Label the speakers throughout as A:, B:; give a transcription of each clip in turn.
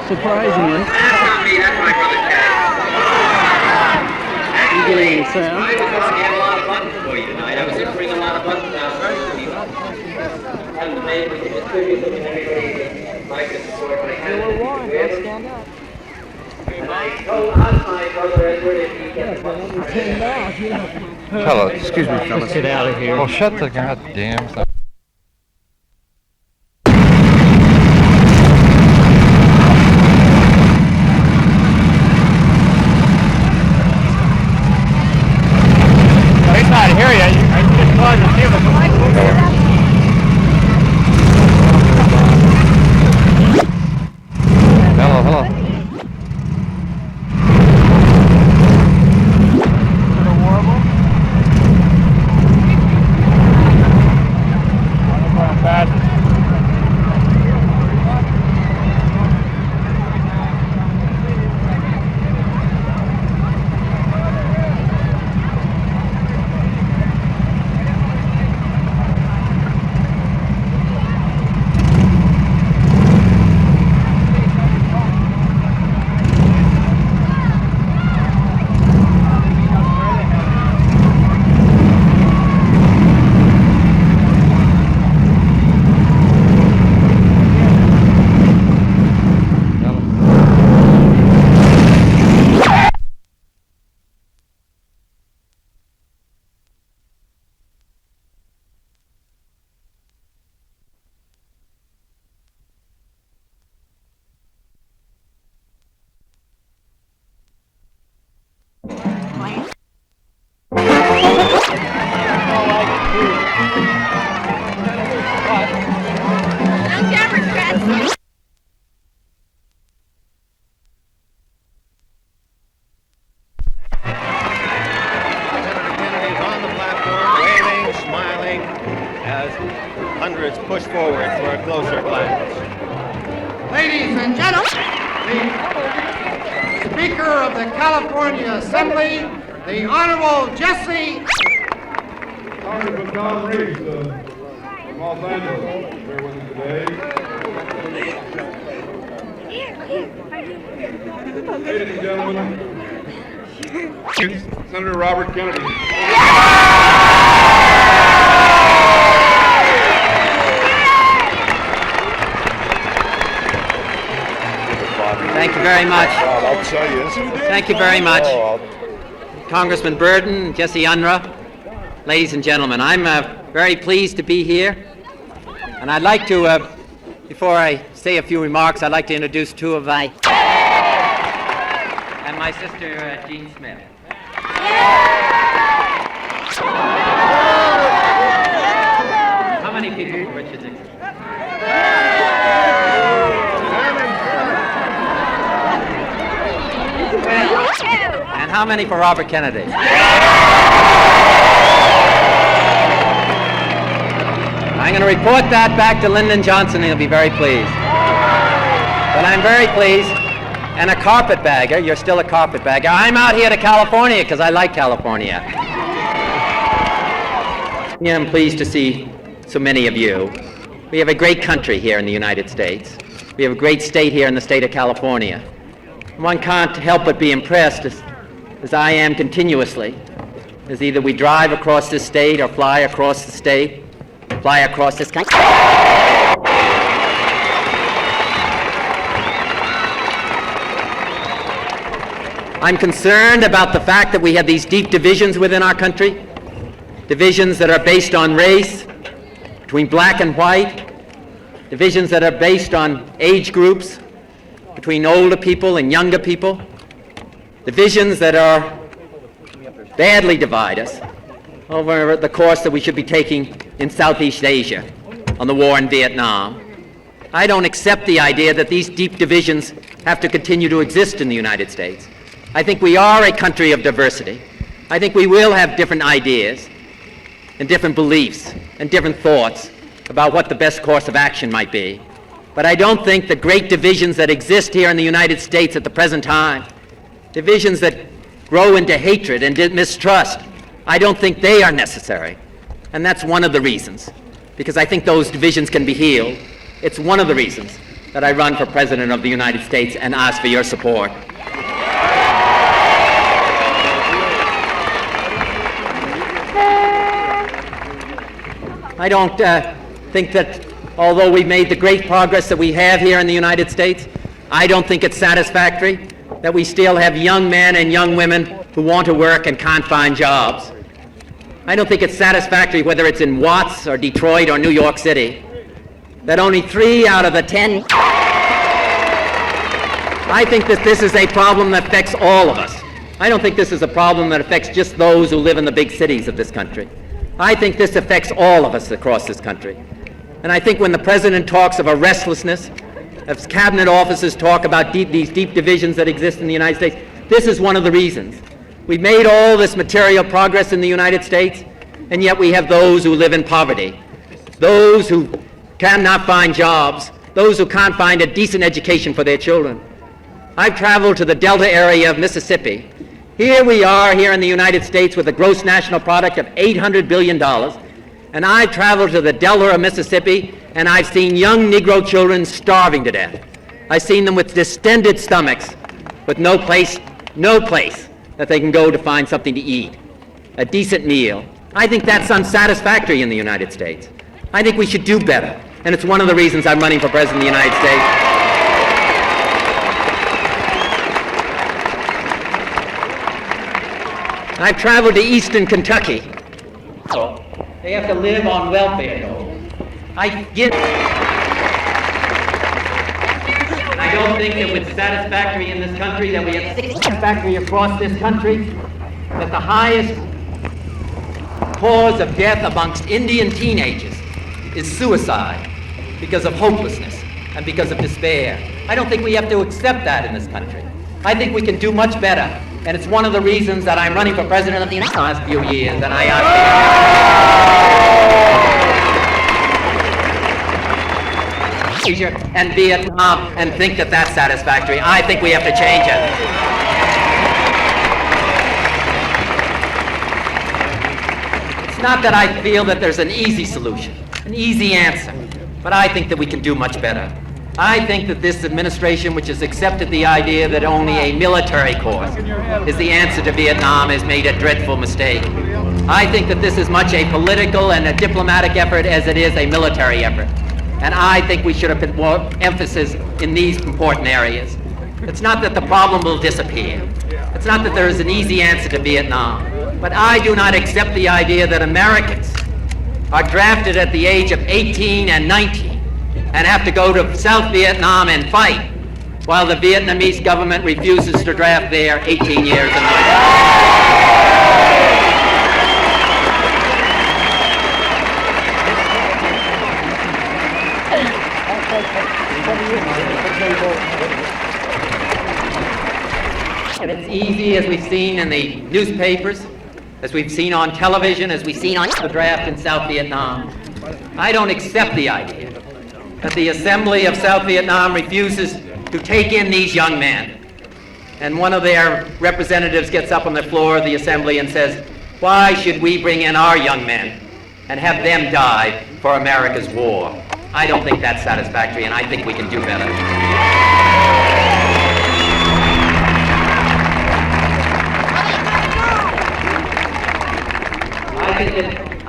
A: Surprisingly.
B: That's my brother Chad.
A: You getting any sound?
B: I was going to have a lot of buttons for you tonight. I was going to bring a lot of buttons down for people. And maybe we could distribute them and everybody like to support my
A: A little warm, don't stand up.
B: And I told my brother Edward if he gets
C: Hello, excuse me, fellas.
A: Get out of here.
C: Well, shut the goddamn thing.
D: He's not here yet. I just wanted to see him.
C: Hello, hello.
E: Hundreds push forward for a closer glance.
F: Ladies and gentlemen, the Speaker of the California Assembly, the Honorable Jesse.
G: Congressman John Reeves from Los Angeles is here with us today. Ladies and gentlemen, Senator Robert Kennedy.
H: Thank you very much.
G: I'll tell you.
H: Thank you very much. Congressman Burton, Jesse Unruh, ladies and gentlemen, I'm very pleased to be here. And I'd like to, before I say a few remarks, I'd like to introduce two of my, and my sister, Jean Smith. How many people for Richard Nixon? And how many for Robert Kennedy? I'm going to report that back to Lyndon Johnson, and he'll be very pleased. But I'm very pleased. And a carpetbagger, you're still a carpetbagger. I'm out here to California because I like California. Yeah, I'm pleased to see so many of you. We have a great country here in the United States. We have a great state here in the state of California. One can't help but be impressed, as I am continuously, as either we drive across this state or fly across the state, fly across this country. I'm concerned about the fact that we have these deep divisions within our country, divisions that are based on race, between black and white, divisions that are based on age groups, between older people and younger people, divisions that are badly divide us over the course that we should be taking in Southeast Asia on the war in Vietnam. I don't accept the idea that these deep divisions have to continue to exist in the United States. I think we are a country of diversity. I think we will have different ideas and different beliefs and different thoughts about what the best course of action might be. But I don't think the great divisions that exist here in the United States at the present time, divisions that grow into hatred and mistrust, I don't think they are necessary. And that's one of the reasons, because I think those divisions can be healed. It's one of the reasons that I run for President of the United States and ask for your support. I don't think that although we've made the great progress that we have here in the United States, I don't think it's satisfactory that we still have young men and young women who want to work and can't find jobs. I don't think it's satisfactory, whether it's in Watts or Detroit or New York City, that only 3 out of the 10. I think that this is a problem that affects all of us. I don't think this is a problem that affects just those who live in the big cities of this country. I think this affects all of us across this country. And I think when the President talks of a restlessness, as cabinet officers talk about these deep divisions that exist in the United States, this is one of the reasons. We've made all this material progress in the United States, and yet we have those who live in poverty, those who cannot find jobs, those who can't find a decent education for their children. I've traveled to the Delta area of Mississippi. Here we are here in the United States with a gross national product of $800 billion, and I've traveled to the Delta of Mississippi, and I've seen young Negro children starving to death. I've seen them with distended stomachs, with no place that they can go to find something to eat, a decent meal. I think that's unsatisfactory in the United States. I think we should do better, and it's one of the reasons I'm running for President of the United States. I've traveled to eastern Kentucky. They have to live on welfare dole. I don't think that it's satisfactory in this country that we have satisfactory across this country that the highest cause of death amongst Indian teenagers is suicide because of hopelessness and because of despair. I don't think we have to accept that in this country. I think we can do much better, and it's one of the reasons that I'm running for President of the United States in the last few years, and I ask and Vietnam and think that that's satisfactory. I think we have to change it. It's not that I feel that there's an easy solution, an easy answer, but I think that we can do much better. I think that this administration, which has accepted the idea that only a military course is the answer to Vietnam, has made a dreadful mistake. I think that this is much a political and a diplomatic effort as it is a military effort. And I think we should have put more emphasis in these important areas. It's not that the problem will disappear. It's not that there is an easy answer to Vietnam. But I do not accept the idea that Americans are drafted at the age of 18 and 19 and have to go to South Vietnam and fight while the Vietnamese government refuses to draft their 18 years and 19. And it's easy, as we've seen in the newspapers, as we've seen on television, as we've seen on the draft in South Vietnam. I don't accept the idea that the Assembly of South Vietnam refuses to take in these young men. And one of their representatives gets up on the floor of the Assembly and says, why should we bring in our young men and have them die for America's war? I don't think that's satisfactory, and I think we can do better.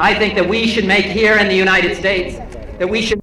H: I think that we should make here in the United States, that we should